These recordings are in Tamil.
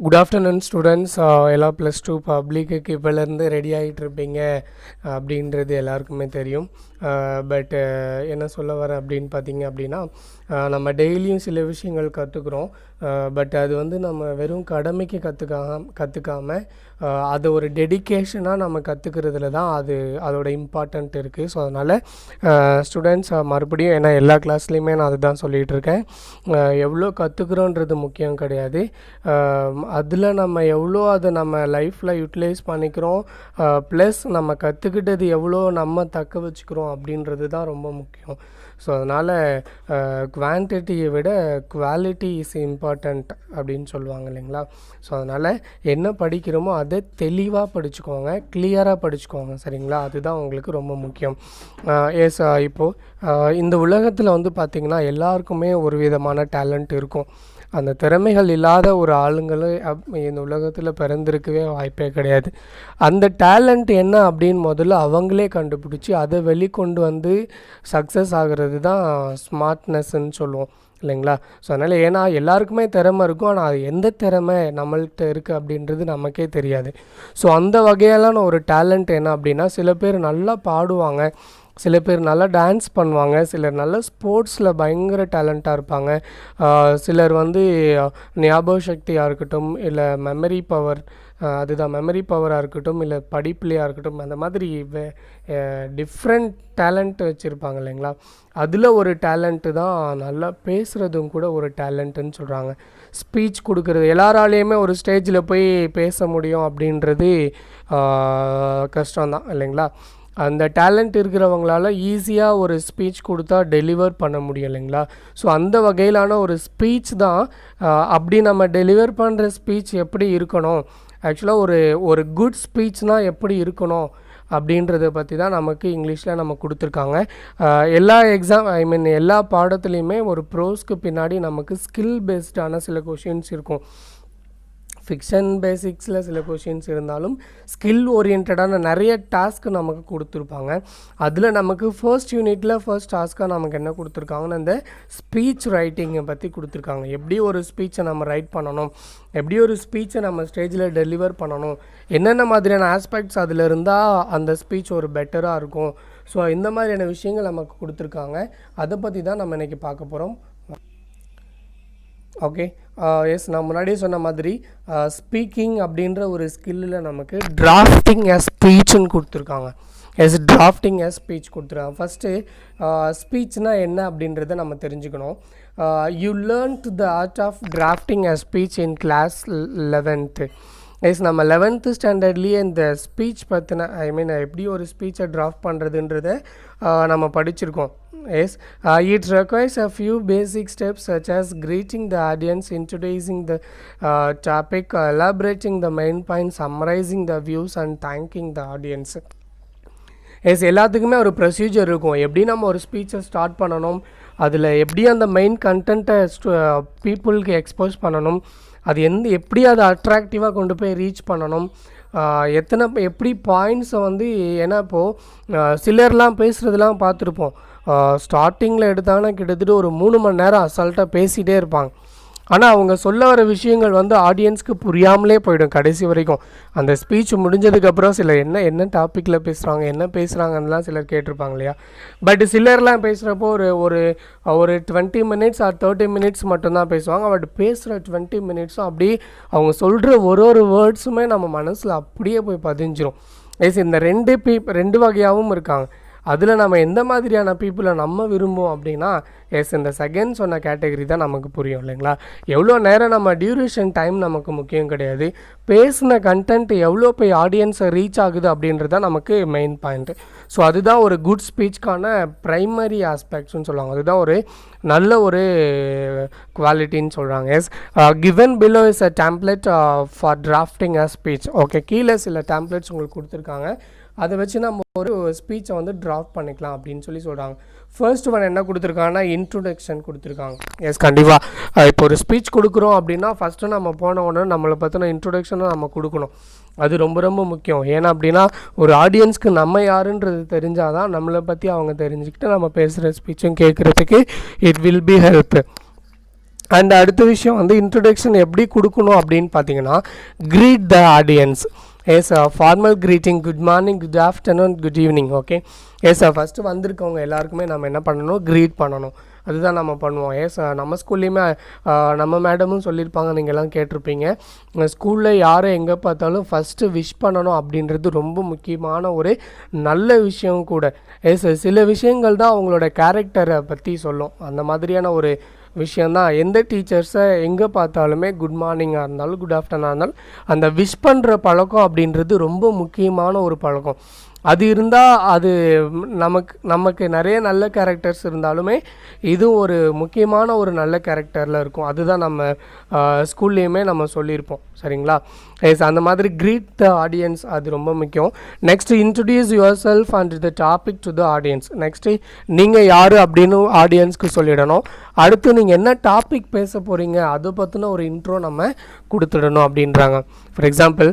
Good afternoon students. எல்லாம் +2 பப்ளிக்கு இப்போலேருந்து ரெடி ஆகிட்டு இருப்பீங்க அப்படின்றது எல்லாருக்குமே தெரியும். பட் என்ன சொல்ல வரேன் அப்படின்னு பார்த்தீங்க அப்படின்னா, நம்ம டெய்லியும் சில விஷயங்கள் கற்றுக்குறோம். பட் அது வந்து நம்ம வெறும் கடமைக்கு கற்றுக்காமல் அது ஒரு டெடிக்கேஷனாக நம்ம கற்றுக்கிறதுல தான் அதோட இம்பார்ட்டண்ட் இருக்குது. ஸோ அதனால் ஸ்டூடெண்ட்ஸ் மறுபடியும் ஏன்னா எல்லா கிளாஸ்லேயுமே நான் அதுதான் சொல்லிகிட்ருக்கேன். எவ்வளோ கற்றுக்குறோன்றது முக்கியம் கிடையாது, அதில் நம்ம எவ்வளோ அதை நம்ம லைஃப்பில் யூட்டிலைஸ் பண்ணிக்கிறோம், ப்ளஸ் நம்ம கற்றுக்கிட்டது எவ்வளோ நம்ம தக்க வச்சுக்கிறோம் அப்படின்றது தான் ரொம்ப முக்கியம். ஸோ அதனால் குவான்டிட்டியை விட குவாலிட்டி இஸ் இம்பார்ட்டண்ட் அப்படின்னு சொல்லுவாங்க இல்லைங்களா. ஸோ அதனால் என்ன படிக்கிறோமோ அதை தெளிவாக படிச்சுக்கோங்க, கிளியராக படிச்சுக்கோங்க, சரிங்களா. அதுதான் உங்களுக்கு ரொம்ப முக்கியம். இப்போது இந்த உலகத்தில் வந்து பார்த்திங்கன்னா எல்லாருக்குமே ஒரு விதமான டேலண்ட் இருக்கும். அந்த திறமைகள் இல்லாத ஒரு ஆளுங்களும் இந்த உலகத்தில் பிறந்திருக்கவே வாய்ப்பே கிடையாது. அந்த டேலண்ட் என்ன அப்படின்னு முதல்ல அவங்களே கண்டுபிடிச்சி அதை வெளிக்கொண்டு வந்து சக்ஸஸ் ஆகிறது தான் ஸ்மார்ட்னஸ்ன்னு சொல்லுவோம் இல்லைங்களா. ஸோ அதனால் ஏன்னா எல்லாருக்குமே திறமை இருக்கும், ஆனால் அது எந்த திறமை நம்மள்கிட்ட இருக்குது அப்படின்றது நமக்கே தெரியாது. ஸோ அந்த வகையிலான ஒரு டேலண்ட் என்ன அப்படின்னா, சில பேர் நல்லா பாடுவாங்க, சில பேர் நல்லா டான்ஸ் பண்ணுவாங்க, சிலர் நல்ல ஸ்போர்ட்ஸில் பயங்கர டேலண்ட்டாக இருப்பாங்க, சிலர் வந்து ஞாபக சக்தியாக இருக்கட்டும், இல்லை மெமரி பவராக இருக்கட்டும், இல்லை படிப்புலையாக இருக்கட்டும், அந்த மாதிரி டிஃப்ரெண்ட் டேலண்ட் வச்சுருப்பாங்க இல்லைங்களா. அதில் ஒரு டேலண்ட்டு தான் நல்லா பேசுகிறதும் கூட ஒரு டேலண்ட்டுன்னு சொல்கிறாங்க. ஸ்பீச் கொடுக்குறது எல்லாராலேயுமே ஒரு ஸ்டேஜில் போய் பேச முடியும் அப்படின்றது கஷ்டம்தான் இல்லைங்களா. அந்த டேலண்ட் இருக்கிறவங்களால ஈஸியாக ஒரு ஸ்பீச் கொடுத்தா டெலிவர் பண்ண முடியும் இல்லைங்களா. ஸோ அந்த வகையிலான ஒரு ஸ்பீச் தான். அப்படி நம்ம டெலிவர் பண்ணுற ஸ்பீச் எப்படி இருக்கணும், ஆக்சுவலாக ஒரு குட் ஸ்பீச்னால் எப்படி இருக்கணும் அப்படின்றத பற்றி தான் நமக்கு இங்கிலீஷில் நம்ம கொடுத்துருக்காங்க. எல்லா பாடத்துலேயுமே ஒரு ப்ரோஸ்க்கு பின்னாடி நமக்கு ஸ்கில் பேஸ்டான சில கொஷின்ஸ் இருக்கும். ஃபிக்ஷன் பேசிக்ஸில் சில கொஷின்ஸ் இருந்தாலும் ஸ்கில் ஓரியன்டான நிறைய டாஸ்க்கு நமக்கு கொடுத்துருப்பாங்க. அதில் நமக்கு ஃபர்ஸ்ட் யூனிட்டில் ஃபர்ஸ்ட் டாஸ்க்காக நமக்கு என்ன கொடுத்துருக்காங்கன்னு அந்த ஸ்பீச் ரைட்டிங்கை பற்றி கொடுத்துருக்காங்க. எப்படி ஒரு ஸ்பீச்சை நம்ம ரைட் பண்ணணும், எப்படி ஒரு ஸ்பீச்சை நம்ம ஸ்டேஜில் டெலிவர் பண்ணணும், என்னென்ன மாதிரியான ஆஸ்பெக்ட்ஸ் அதில் இருந்தால் அந்த ஸ்பீச் ஒரு பெட்டராக இருக்கும். ஸோ இந்த மாதிரியான விஷயங்கள் நமக்கு கொடுத்துருக்காங்க. அதை பற்றி தான் நம்ம இன்றைக்கி பார்க்க போகிறோம். ஓகே, நான் முன்னாடியே சொன்ன மாதிரி ஸ்பீக்கிங் அப்படின்ற ஒரு ஸ்கில்லில் நமக்கு டிராஃப்டிங் எ ஸ்பீச்சுன்னு கொடுத்துருக்காங்க. டிராஃப்டிங் எ ஸ்பீச் கொடுத்துருக்காங்க. ஃபஸ்ட்டு ஸ்பீச்னால் என்ன அப்படின்றத நம்ம தெரிஞ்சுக்கணும். You learned the art of drafting a speech in class 11th. நம்ம 11th ஸ்டாண்டர்ட்லேயே இந்த ஸ்பீச் பற்றின எப்படி ஒரு ஸ்பீச்சை டிராஃப்ட் பண்ணுறதுன்றதை நம்ம படிச்சிருக்கோம். It requires a few basic steps such as greeting the audience, introducing the topic, elaborating the main point, summarizing the views and thanking the audience. எல்லாத்துக்குமே ஒரு ப்ரொசீஜர் இருக்கும். எப்படி நம்ம ஒரு ஸ்பீச்சை ஸ்டார்ட் பண்ணணும், அதில் எப்படி அந்த மெயின் கண்டென்ட்டை பீப்புளுக்கு எக்ஸ்போஸ் பண்ணணும், அது எப்படி அதை அட்ராக்டிவாக கொண்டு போய் ரீச் பண்ணணும், எப்படி பாயிண்ட்ஸை வந்து, ஏன்னா இப்போது சிலர்லாம் பேசுகிறதுலாம் பார்த்துருப்போம். ஸ்டார்டிங்கில் எடுத்தாங்கன்னா கிட்டத்தட்ட ஒரு 3 மணி நேரம் அசால்ட்டாக பேசிகிட்டே இருப்பாங்க. ஆனால் அவங்க சொல்ல வர விஷயங்கள் வந்து ஆடியன்ஸ்க்கு புரியாமலே போயிடும் கடைசி வரைக்கும். அந்த ஸ்பீச் முடிஞ்சதுக்கப்புறம் சிலர் என்ன டாப்பிக்கில் பேசுகிறாங்க, என்ன பேசுகிறாங்கன்னெலாம் சிலர் கேட்டிருப்பாங்க இல்லையா. பட் சிலர்லாம் பேசுகிறப்போ ஒரு 20 minutes ஆர் 30 minutes மட்டும்தான் பேசுவாங்க. பட் பேசுகிற 20 minutes அப்படியே அவங்க சொல்கிற ஒரு வேர்ட்ஸுமே நம்ம மனசில் அப்படியே போய் பதிஞ்சிரும். இந்த ரெண்டு வகையாகவும் இருக்காங்க. அதில் நம்ம எந்த மாதிரியான பீப்புளை நம்ம விரும்புவோம் அப்படின்னா, இந்த செகண்ட் சொன்ன கேட்டகரி தான் நமக்கு புரியும் இல்லைங்களா. எவ்வளோ நேரம் நம்ம டியூரேஷன் டைம் நமக்கு முக்கியம் கிடையாது, பேசின கண்டென்ட் எவ்வளோ போய் ஆடியன்ஸை ரீச் ஆகுது அப்படின்றது தான் நமக்கு மெயின் பாயிண்ட்டு. ஸோ அதுதான் ஒரு குட் ஸ்பீச்சுக்கான ப்ரைமரி ஆஸ்பெக்ட்ஸ்னு சொல்லுவாங்க. அதுதான் ஒரு நல்ல ஒரு குவாலிட்டின்னு சொல்கிறாங்க. Given below is a template for drafting a speech. Okay, கீழே சில டெம்ப்ளேட்ஸ் உங்களுக்கு கொடுத்துருக்காங்க. அதை வச்சு நம்ம ஒரு ஸ்பீச்சை வந்து டிராஃப்ட் பண்ணிக்கலாம் அப்படின்னு சொல்கிறாங்க. ஃபர்ஸ்ட் ஒன் என்ன கொடுத்துருக்காங்கன்னா இன்ட்ரோடக்ஷன் கொடுத்துருக்காங்க. கண்டிப்பாக இப்போ ஒரு ஸ்பீச் கொடுக்குறோம் அப்படின்னா ஃபஸ்ட்டு நம்ம போன உடனே நம்மளை பற்றின இன்ட்ரோடக்ஷனை நம்ம கொடுக்கணும். அது ரொம்ப ரொம்ப முக்கியம். ஏன்னா அப்படின்னா ஒரு ஆடியன்ஸ்க்கு நம்ம யாருன்றது தெரிஞ்சால் தான் நம்மளை பற்றி அவங்க தெரிஞ்சுக்கிட்டு நம்ம பேசுகிற ஸ்பீச்சும் கேட்குறதுக்கு it will be help. And அடுத்த விஷயம் வந்து இன்ட்ரடக்ஷன் எப்படி கொடுக்கணும் அப்படின்னு பார்த்தீங்கன்னா, greet the audience. As formal greeting, good morning, good afternoon, good evening. Okay, as first வந்திருக்கவங்க எல்லாருக்குமே நம்ம என்ன பண்ணணும், க்ரீட் பண்ணணும். அதுதான் நம்ம பண்ணுவோம். எஸ் நம்ம ஸ்கூல்லேயுமே நம்ம மேடமும் சொல்லியிருப்பாங்க, நீங்கள் எல்லாம் கேட்டிருப்பீங்க. ஸ்கூலில் யாரை எங்கே பார்த்தாலும் ஃபஸ்ட்டு விஷ் பண்ணணும் அப்படின்றது ரொம்ப முக்கியமான ஒரு நல்ல விஷயம் கூட. எஸ் சில விஷயங்கள் தான் அவங்களோட கேரக்டரை பற்றி சொல்லும். அந்த மாதிரியான ஒரு விஷயந்தான் எந்த டீச்சர்ஸை எங்கே பார்த்தாலுமே குட் மார்னிங்காக இருந்தாலும் குட் ஆஃப்டர்நூனாக இருந்தாலும் அந்த விஷ் பண்ணுற பழக்கம் அப்படின்றது ரொம்ப முக்கியமான ஒரு பழக்கம். அது இருந்தால் அது நமக்கு நிறைய நல்ல கேரக்டர்ஸ் இருந்தாலுமே இதுவும் ஒரு முக்கியமான ஒரு நல்ல கேரக்டரில் இருக்கும். அதுதான் நம்ம ஸ்கூல்லேயுமே நம்ம சொல்லியிருப்போம். சரிங்களா? எஸ் அந்த மாதிரி க்ரீட் த ஆடியன்ஸ் அது ரொம்ப முக்கியம். Next introduce your self and the topic to the audience. Next நீங்கள் யார் அப்படின்னு ஆடியன்ஸ்க்கு சொல்லிடணும். அடுத்து நீங்கள் என்ன டாபிக் பேச போகிறீங்க அதை பற்றின ஒரு இன்ட்ரோ நம்ம கொடுத்துடணும் அப்படின்றாங்க. ஃபார் எக்ஸாம்பிள்,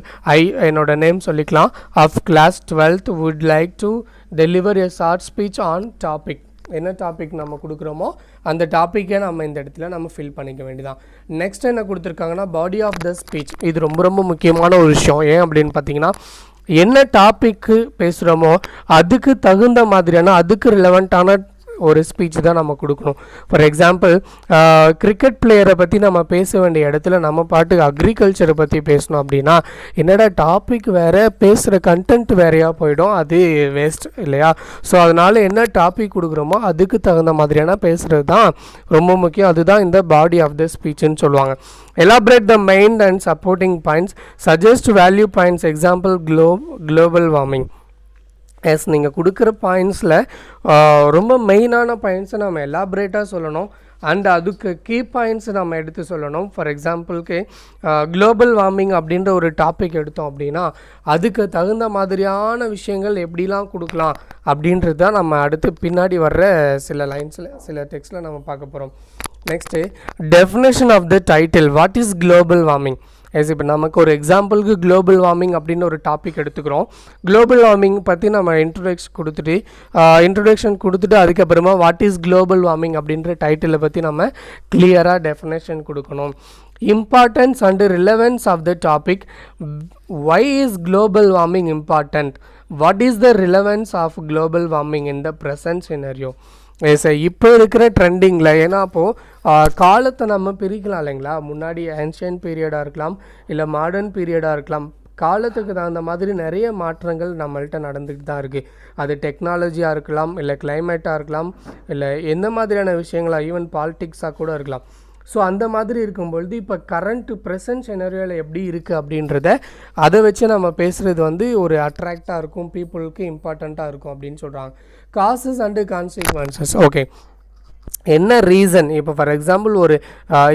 என்னோட நேம் சொல்லிக்கலாம். Of class 12th would like to deliver a short speech on topic. என்ன டாபிக் நம்ம கொடுக்குறோமோ அந்த டாப்பிக்கை நம்ம இந்த இடத்துல நம்ம ஃபில் பண்ணிக்க வேண்டியதான். நெக்ஸ்ட் என்ன கொடுத்துருக்காங்கன்னா, பாடி ஆஃப் த ஸ்பீச். இது ரொம்ப ரொம்ப முக்கியமான ஒரு விஷயம். ஏன் அப்படின்னு பார்த்தீங்கன்னா, என்ன டாப்பிக்கு பேசுகிறோமோ அதுக்கு தகுந்த மாதிரியான அதுக்கு ரிலவெண்ட்டான ஒரு ஸ்பீச் தான் நம்ம கொடுக்கணும். ஃபார் எக்ஸாம்பிள், கிரிக்கெட் பிளேயரை பற்றி நம்ம பேச வேண்டிய இடத்துல நம்ம பாட்டுக்கு அக்ரிகல்ச்சரை பற்றி பேசணும் அப்படின்னா என்னடா டாபிக் வேறு, பேசுகிற கண்டென்ட் வேறையாக போயிடும், அது வேஸ்ட் இல்லையா? ஸோ அதனால் என்ன டாபிக் கொடுக்குறோமோ அதுக்கு தகுந்த மாதிரியான பேசுகிறது தான் ரொம்ப முக்கியம். அதுதான் இந்த பாடி ஆஃப் த ஸ்பீச்சுன்னு சொல்லுவாங்க. Elaborate the main and supporting points, suggest value points. Example, global warming. Yes நீங்கள் கொடுக்குற பாயிண்ட்ஸில் ரொம்ப மெயினான பாயிண்ட்ஸை நம்ம எலாபரேட்டாக சொல்லணும். அண்ட் அதுக்கு கீ பாயிண்ட்ஸ் நம்ம எடுத்து சொல்லணும். ஃபார் எக்ஸாம்பிளுக்கு குளோபல் வார்மிங் அப்படின்ற ஒரு டாபிக் எடுத்தோம் அப்படின்னா அதுக்கு தகுந்த மாதிரியான விஷயங்கள் எப்படிலாம் கொடுக்கலாம் அப்படின்றது தான் நம்ம அடுத்து பின்னாடி வர்ற சில லைன்ஸில் சில டெக்ஸ்ட்டில் நம்ம பார்க்க போகிறோம். Next, definition of the title. What is global warming? Yes இப்போ நமக்கு ஒரு எக்ஸாம்பிளுக்கு குளோபல் வார்மிங் அப்படின்னு ஒரு டாபிக் எடுத்துக்கிறோம். குளோபல் வார்மிங் பற்றி நம்ம இன்ட்ரொடக்ஷன் கொடுத்துட்டு அதுக்கப்புறமா வாட் இஸ் குளோபல் வார்மிங் அப்படின்ற டைட்டிலை பற்றி நம்ம கிளியராக டெஃபினேஷன் கொடுக்கணும். Importance and relevance of the topic. Why is global warming important? What is the relevance of global warming in the present scenario? Yes இப்போ இருக்கிற ட்ரெண்டிங்கில், ஏன்னா அப்போது காலத்தை நம்ம பிரிக்கலாம் இல்லைங்களா? முன்னாடி ஏன்ஷியன்ட் பீரியடாக இருக்கலாம், இல்லை மாடர்ன் பீரியடாக இருக்கலாம். காலத்துக்கு தகுந்த மாதிரி நிறைய மாற்றங்கள் நம்மள்கிட்ட நடந்துக்கிட்டு தான் இருக்குது. அது டெக்னாலஜியாக இருக்கலாம், இல்லை கிளைமேட்டாக இருக்கலாம், இல்லை எந்த மாதிரியான விஷயங்களாக, ஈவன் பாலிட்டிக்ஸாக கூட இருக்கலாம். ஸோ அந்த மாதிரி இருக்கும்பொழுது இப்போ ப்ரெசன்ட் சினரியோவில் எப்படி இருக்குது அப்படின்றத அதை வச்சு நம்ம பேசுகிறது வந்து ஒரு அட்ராக்டாக இருக்கும், பீப்புளுக்கு இம்பார்ட்டண்ட்டாக இருக்கும் அப்படின்னு சொல்கிறாங்க. Causes and consequences. ஓகே, என்ன ரீசன்? இப்போ ஃபார் எக்ஸாம்பிள்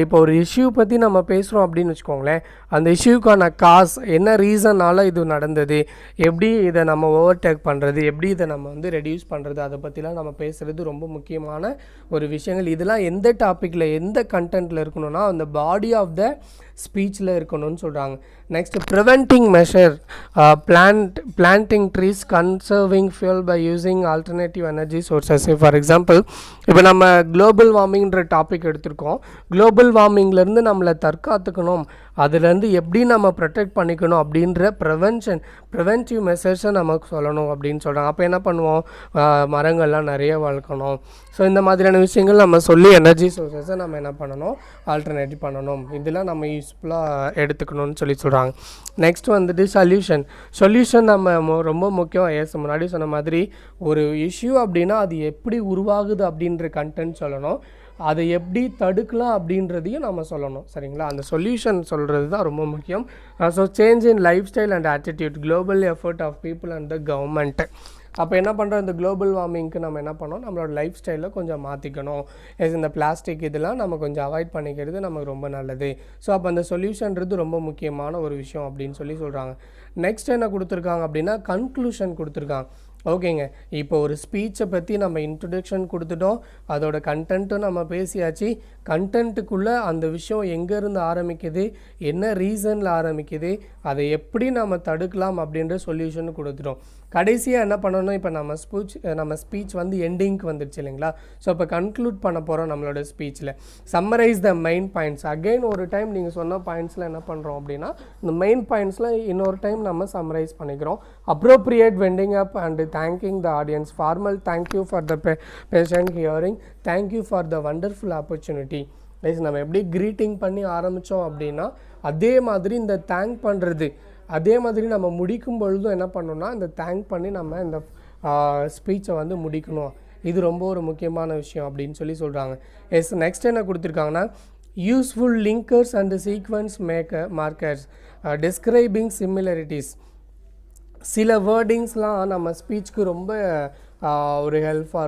இப்போ ஒரு இஷ்யூ பற்றி நம்ம பேசுகிறோம் அப்படின்னு வச்சுக்கோங்களேன். அந்த இஷ்யூக்கான காஸ் என்ன, ரீசனால் இது நடந்தது, எப்படி இதை நம்ம ஓவர்டேக் பண்ணுறது, எப்படி இதை நம்ம வந்து ரெடியூஸ் பண்ணுறது, அதை பற்றிலாம் நம்ம பேசுகிறது ரொம்ப முக்கியமான ஒரு விஷயங்கள். இதெல்லாம் எந்த டாப்பிக்கில் எந்த கண்டென்ட்டில் இருக்கணும்னா அந்த பாடி ஆஃப் த ஸ்பீச்சில் இருக்கணும்னு சொல்கிறாங்க. Next, preventing measure. Planting trees, conserving fuel by using alternative energy sources. For example, இப்போ நம்ம குளோபல் வார்மிங்ன்ற டாபிக் எடுத்திருக்கோம். குளோபல் வார்மிங்லேருந்து நம்மளை தற்காத்துக்கணும், அதுலேருந்து எப்படி நம்ம ப்ரொடெக்ட் பண்ணிக்கணும் அப்படின்ற ப்ரிவென்டிவ் மெஷர்ஸை நமக்கு சொல்லணும் அப்படின்னு சொல்கிறாங்க. அப்போ என்ன பண்ணுவோம், மரங்கள்லாம் நிறைய வளர்க்கணும். ஸோ இந்த மாதிரியான விஷயங்கள் நம்ம சொல்லி எனர்ஜி சோர்ஸஸை நம்ம என்ன பண்ணணும், ஆல்டர்னேட்டிவ் பண்ணணும். இதெல்லாம் நம்ம யூஸ்ஃபுல்லாக எடுத்துக்கணும்னு சொல்லி சொல்கிறாங்க. நெக்ஸ்ட் வந்துட்டு சொல்யூஷன் நம்ம ரொம்ப முக்கியம். முன்னாடி சொன்ன மாதிரி ஒரு இஷ்யூ அப்படின்னா அது எப்படி உருவாகுது அப்படின்ற கண்டென்ட் சொல்லணும், அதை எப்படி தடுக்கலாம் அப்படின்றதையும் நம்ம சொல்லணும். சரிங்களா? அந்த சொல்யூஷன் சொல்கிறது தான் ரொம்ப முக்கியம். So change in lifestyle and attitude, global effort of people and the government. அப்போ என்ன பண்ணுறோம், இந்த குளோபல் வார்மிங்க்கு நம்ம என்ன பண்ணோம், நம்மளோட லைஃப் ஸ்டைலில் கொஞ்சம் மாற்றிக்கணும். இந்த பிளாஸ்டிக் இதெல்லாம் நம்ம கொஞ்சம் அவாய்ட் பண்ணிக்கிறது நமக்கு ரொம்ப நல்லது. ஸோ அப்போ அந்த சொல்யூஷன்றது ரொம்ப முக்கியமான ஒரு விஷயம் அப்படின்னு சொல்லி சொல்கிறாங்க. நெக்ஸ்ட் என்ன கொடுத்துருக்காங்க அப்படின்னா, கன்க்ளூஷன் கொடுத்துருக்காங்க. ஓகேங்க, இப்போ ஒரு ஸ்பீச்சை பற்றி நம்ம இன்ட்ரொடக்ஷன் கொடுத்துட்டோம், அதோட கண்டென்ட்டும் நம்ம பேசியாச்சு. கண்டென்ட்டுக்குள்ளே அந்த விஷயம் எங்கேருந்து ஆரம்பிக்குது, என்ன ரீசனில் ஆரம்பிக்குது, அதை எப்படி நம்ம தடுக்கலாம் அப்படின்ற சொல்யூஷன் கொடுத்துட்டோம். கடைசியாக என்ன பண்ணணும், இப்போ நம்ம ஸ்பீச் வந்து எண்டிங்க்கு வந்துடுச்சு இல்லைங்களா. ஸோ இப்போ கன்க்ளூட் பண்ண போகிறோம் நம்மளோட ஸ்பீச்சில். Summarise the main points. Again ஒரு டைம் நீங்கள் சொன்ன பாயிண்ட்ஸில் என்ன பண்ணுறோம் அப்படின்னா, இந்த மெயின் பாயிண்ட்ஸில் இன்னொரு டைம் நம்ம சம்மரைஸ் பண்ணிக்கிறோம். Appropriate winding up and thanking the audience. Formal thank you for the patient hearing, thank you for the wonderful opportunity. நம்ம எப்படி க்ரீட்டிங் பண்ணி ஆரம்பித்தோம் அப்படின்னா அதே மாதிரி இந்த தேங்க் பண்ணுறது, அதே மாதிரி நம்ம முடிக்கும் பொழுதும் என்ன பண்ணணும்னா இந்த தேங்க் பண்ணி நம்ம இந்த ஸ்பீச்சை வந்து முடிக்கணும். இது ரொம்ப ஒரு முக்கியமான விஷயம் அப்படின்னு சொல்கிறாங்க. நெக்ஸ்ட் என்ன கொடுத்துருக்காங்கன்னா, useful linkers and sequence markers describing similarities. சில வேர்டிங்ஸ்லாம் நம்ம ஸ்பீச்சுக்கு ரொம்ப ஒரு ஹெல்ப்பாக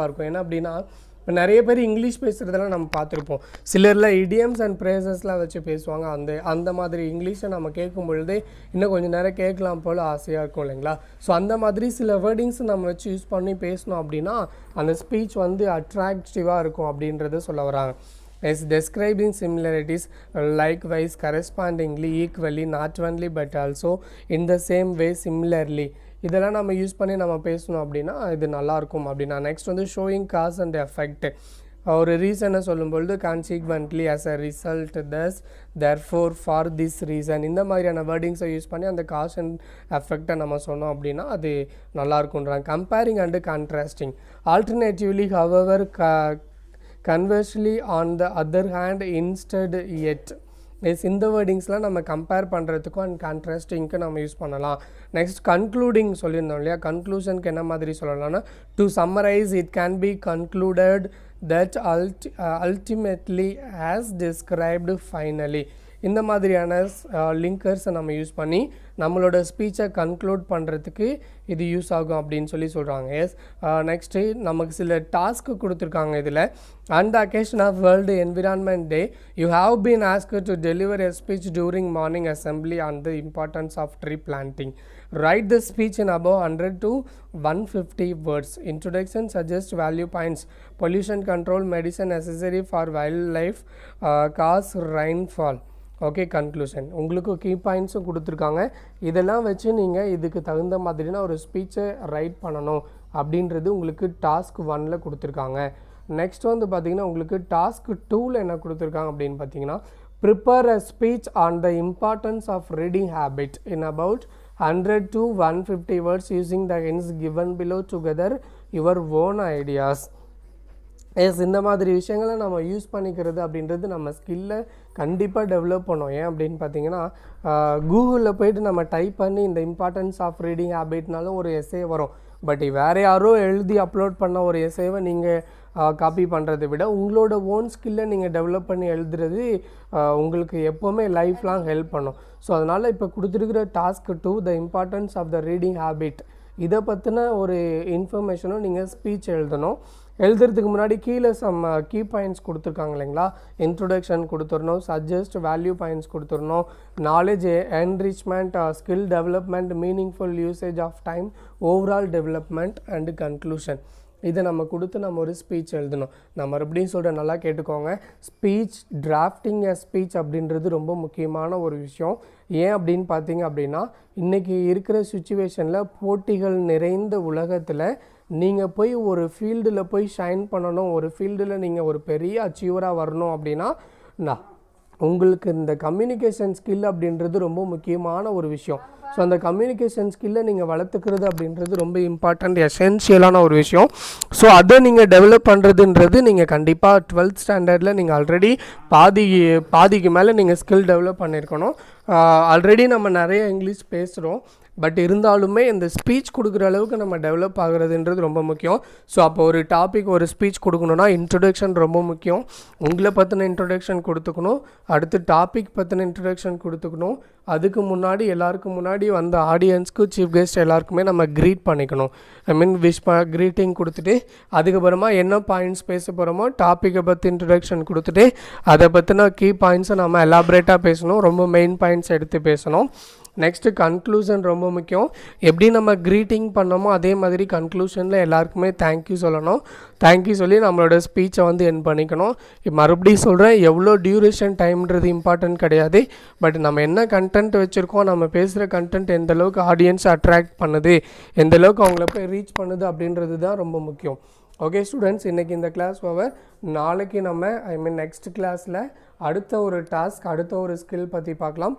இருக்கும். என்ன அப்படின்னா, இப்போ நிறைய பேர் இங்கிலீஷ் பேசுகிறதெல்லாம் நம்ம பார்த்துருப்போம். சிலரில் இடியம்ஸ் அண்ட் ப்ரேசஸ்லாம் வச்சு பேசுவாங்க. அந்த மாதிரி இங்கிலீஷை நம்ம கேட்கும் பொழுதே இன்னும் கொஞ்சம் நேரம் கேட்கலாம் போல் ஆசையாக இருக்கும் இல்லைங்களா. ஸோ அந்த மாதிரி சில வேர்டிங்ஸ் நம்ம வச்சு யூஸ் பண்ணி பேசணும் அப்படின்னா அந்த ஸ்பீச் வந்து அட்ராக்டிவாக இருக்கும் அப்படின்றத சொல்ல வராங்க. Describing similarities, likewise, correspondingly, equally, not only but also in the same way, similarly. இதெல்லாம் நம்ம யூஸ் பண்ணி நம்ம பேசணும் அப்படின்னா இது நல்லாயிருக்கும் அப்படின்னா. நெக்ஸ்ட் வந்து ஷோயிங் காஸ் அண்ட் எஃபெக்ட். ஒரு ரீசனை சொல்லும்பொழுது consequently, as a result, thus, therefore, for this reason, இந்த மாதிரியான வேர்டிங்ஸை யூஸ் பண்ணி அந்த காஸ் அண்ட் எஃபெக்டை நம்ம சொன்னோம் அப்படின்னா அது நல்லாயிருக்குன்றாங்க. Comparing and contrasting. Alternatively, however, conversely, on the other hand, instead, yet. இந்த வேர்டிங்ஸ்லாம் நம்ம கம்பேர் பண்ணுறதுக்கும் அண்ட் கான்ட்ராஸ்டிங்க்கு நம்ம யூஸ் பண்ணலாம். நெக்ஸ்ட் கன்க்ளூடிங் சொல்லியிருந்தோம் இல்லையா. கன்க்ளூஷனுக்கு என்ன மாதிரி சொல்லலாம்னா, to summarise it can be concluded that ultimately as described finally. இந்த மாதிரியான லிங்கர்ஸை நம்ம யூஸ் பண்ணி நம்மளோட ஸ்பீச்சை கன்க்ளூட் பண்ணுறதுக்கு இது யூஸ் ஆகும் அப்படின்னு சொல்கிறாங்க. நெக்ஸ்ட்டு நமக்கு சில டாஸ்க்கு கொடுத்துருக்காங்க இதில். On the occasion of world environment day, you have been asked to deliver a speech during morning assembly on the importance of tree planting. Write the speech in above 100 to 150 words. Introduction, suggest value points, pollution control, medicine necessary for wildlife, cause rainfall. Okay, conclusion. உங்களுக்கு கீ பாயிண்ட்ஸும் கொடுத்துருக்காங்க. இதெல்லாம் வச்சு நீங்கள் இதுக்கு தகுந்த மாதிரினா ஒரு ஸ்பீச்சை ரைட் பண்ணணும் அப்படின்றது உங்களுக்கு டாஸ்க் 1ல் கொடுத்துருக்காங்க. நெக்ஸ்ட் வந்து பார்த்திங்கன்னா உங்களுக்கு டாஸ்க் 2ல் என்ன கொடுத்துருக்காங்க அப்படின்னு பார்த்தீங்கன்னா, prepare a speech on the importance of reading habit in about 100 to 150 words using the hints given below together your own ideas. இந்த மாதிரி விஷயங்களை நம்ம யூஸ் பண்ணிக்கிறது அப்படின்றது நம்ம ஸ்கில்லை கண்டிப்பாக டெவலப் பண்ணோம். ஏன் அப்படின்னு பார்த்தீங்கன்னா, கூகுளில் போய்ட்டு நம்ம டைப் பண்ணி இந்த இம்பார்ட்டன்ஸ் ஆஃப் ரீடிங் ஹேபிட்னாலும் ஒரு எஸ்ஸே வரும். பட் வேறு யாரோ எழுதி அப்லோட் பண்ண ஒரு எஸ்ஸேவை நீங்கள் காப்பி பண்ணுறதை விட உங்களோட ஓன் ஸ்கில்லை நீங்கள் டெவலப் பண்ணி எழுதுறது உங்களுக்கு எப்போவுமே லைஃப் லாங் ஹெல்ப் பண்ணும். ஸோ அதனால் இப்போ கொடுத்துருக்கிற task 2, the importance of the reading habit, இதை பற்றின ஒரு இன்ஃபர்மேஷனும் நீங்கள் ஸ்பீச் எழுதணும். எழுதுறதுக்கு முன்னாடி கீழே கீ பாயிண்ட்ஸ் கொடுத்துருக்காங்க இல்லைங்களா. இன்ட்ரொடக்ஷன் கொடுத்துடணும், சஜஸ்ட் வேல்யூ பாயிண்ட்ஸ் கொடுத்துடணும், knowledge enrichment, skill development, meaningful usage of time, overall development and conclusion. இதை நம்ம கொடுத்து நம்ம ஒரு ஸ்பீச் எழுதணும். நான் மறுபடியும் சொல்கிறேன், நல்லா கேட்டுக்கோங்க. ஸ்பீச் டிராஃப்டிங் எ ஸ்பீச் அப்படின்றது ரொம்ப முக்கியமான ஒரு விஷயம். ஏன் அப்படின்னு பார்த்தீங்க அப்படின்னா, இன்றைக்கி இருக்கிற சுச்சுவேஷனில் போட்டிகள் நிறைந்த உலகத்தில் நீங்கள் போய் ஒரு ஃபீல்டில் போய் ஷைன் பண்ணணும், ஒரு ஃபீல்டில் நீங்கள் ஒரு பெரிய அச்சீவராக வரணும் அப்படின்னா உங்களுக்கு இந்த கம்யூனிகேஷன் ஸ்கில் அப்படின்றது ரொம்ப முக்கியமான ஒரு விஷயம். ஸோ அந்த கம்யூனிகேஷன் ஸ்கில்லை நீங்கள் வளர்த்துக்கிறது அப்படின்றது ரொம்ப இம்பார்ட்டண்ட், எசென்ஷியலான ஒரு விஷயம். ஸோ அதை நீங்கள் டெவலப் பண்ணுறதுன்றது நீங்கள் கண்டிப்பாக 12th ஸ்டாண்டர்டில் நீங்கள் ஆல்ரெடி பாதிக்கு மேலே நீங்கள் ஸ்கில் டெவலப் பண்ணியிருக்கணும். ஆல்ரெடி நம்ம நிறைய இங்கிலீஷ் பேசுகிறோம், பட் இருந்தாலுமே இந்த ஸ்பீச் கொடுக்குற அளவுக்கு நம்ம டெவலப் ஆகுறதுன்றது ரொம்ப முக்கியம். ஸோ அப்போ ஒரு டாபிக் ஒரு ஸ்பீச் கொடுக்கணுன்னா இன்ட்ரொடக்ஷன் ரொம்ப முக்கியம். உங்களை பற்றின இன்ட்ரொடக்ஷன் கொடுத்துக்கணும், அடுத்து டாபிக் பற்றின இன்ட்ரொடக்ஷன் கொடுத்துக்கணும், அதுக்கு முன்னாடி எல்லாருக்கும் முன்னாடி வந்த ஆடியன்ஸ்க்கு சீஃப் கெஸ்ட் எல்லாருக்குமே நம்ம க்ரீட் பண்ணிக்கணும். க்ரீட்டிங் கொடுத்துட்டு அதுக்கப்புறமா என்ன பாயிண்ட்ஸ் பேச போகிறோமோ டாப்பிக்கை பற்றி இன்ட்ரொடக்ஷன் கொடுத்துட்டு அதை பற்றின கீ பாயிண்ட்ஸை நம்ம எலாபரேட்டாக பேசணும், ரொம்ப மெயின் பாயிண்ட்ஸ் எடுத்து பேசணும். நெக்ஸ்ட்டு கன்க்ளூஷன் ரொம்ப முக்கியம். எப்படி நம்ம க்ரீட்டிங் பண்ணோமோ அதே மாதிரி கன்க்ளூஷனில் எல்லாருக்குமே தேங்க்யூ சொல்லணும். தேங்க்யூ சொல்லி நம்மளோட ஸ்பீச்சை வந்து என் பண்ணிக்கணும். மறுபடியும் சொல்கிறேன், எவ்வளோ டியூரேஷன் டைம்ன்றது இம்பார்ட்டன்ட் கிடையாது. பட் நம்ம என்ன கண்டென்ட் வச்சுருக்கோம், நம்ம பேசுகிற கண்டென்ட் எந்தளவுக்கு ஆடியன்ஸ் அட்ராக்ட் பண்ணுது, எந்தளவுக்கு அவங்கள போய் ரீச் பண்ணுது அப்படின்றது தான் ரொம்ப முக்கியம். ஓகே ஸ்டூடெண்ட்ஸ், இன்றைக்கி இந்த கிளாஸ் ஓவர். நாளைக்கு நம்ம நெக்ஸ்ட் கிளாஸில் அடுத்த ஒரு டாஸ்க், அடுத்த ஒரு ஸ்கில் பற்றி பார்க்கலாம்.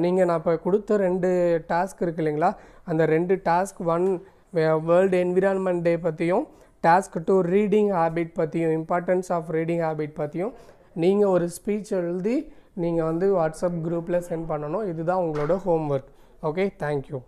நீங்கள் நான் இப்போ கொடுத்த 2 டாஸ்க் இருக்குது இல்லைங்களா, அந்த 2 டாஸ்க், 1 வேர்ல்டு என்விரான்மெண்ட் டே பற்றியும், டாஸ்க் 2 ரீடிங் ஹேபிட் பற்றியும், இம்பார்ட்டன்ஸ் ஆஃப் ரீடிங் ஹேபிட் பற்றியும் நீங்கள் ஒரு ஸ்பீச் எழுதி நீங்கள் வந்து வாட்ஸ்அப் குரூப்பில் சென்ட் பண்ணணும். இதுதான் உங்களோட ஹோம்ஒர்க். Okay, thank you.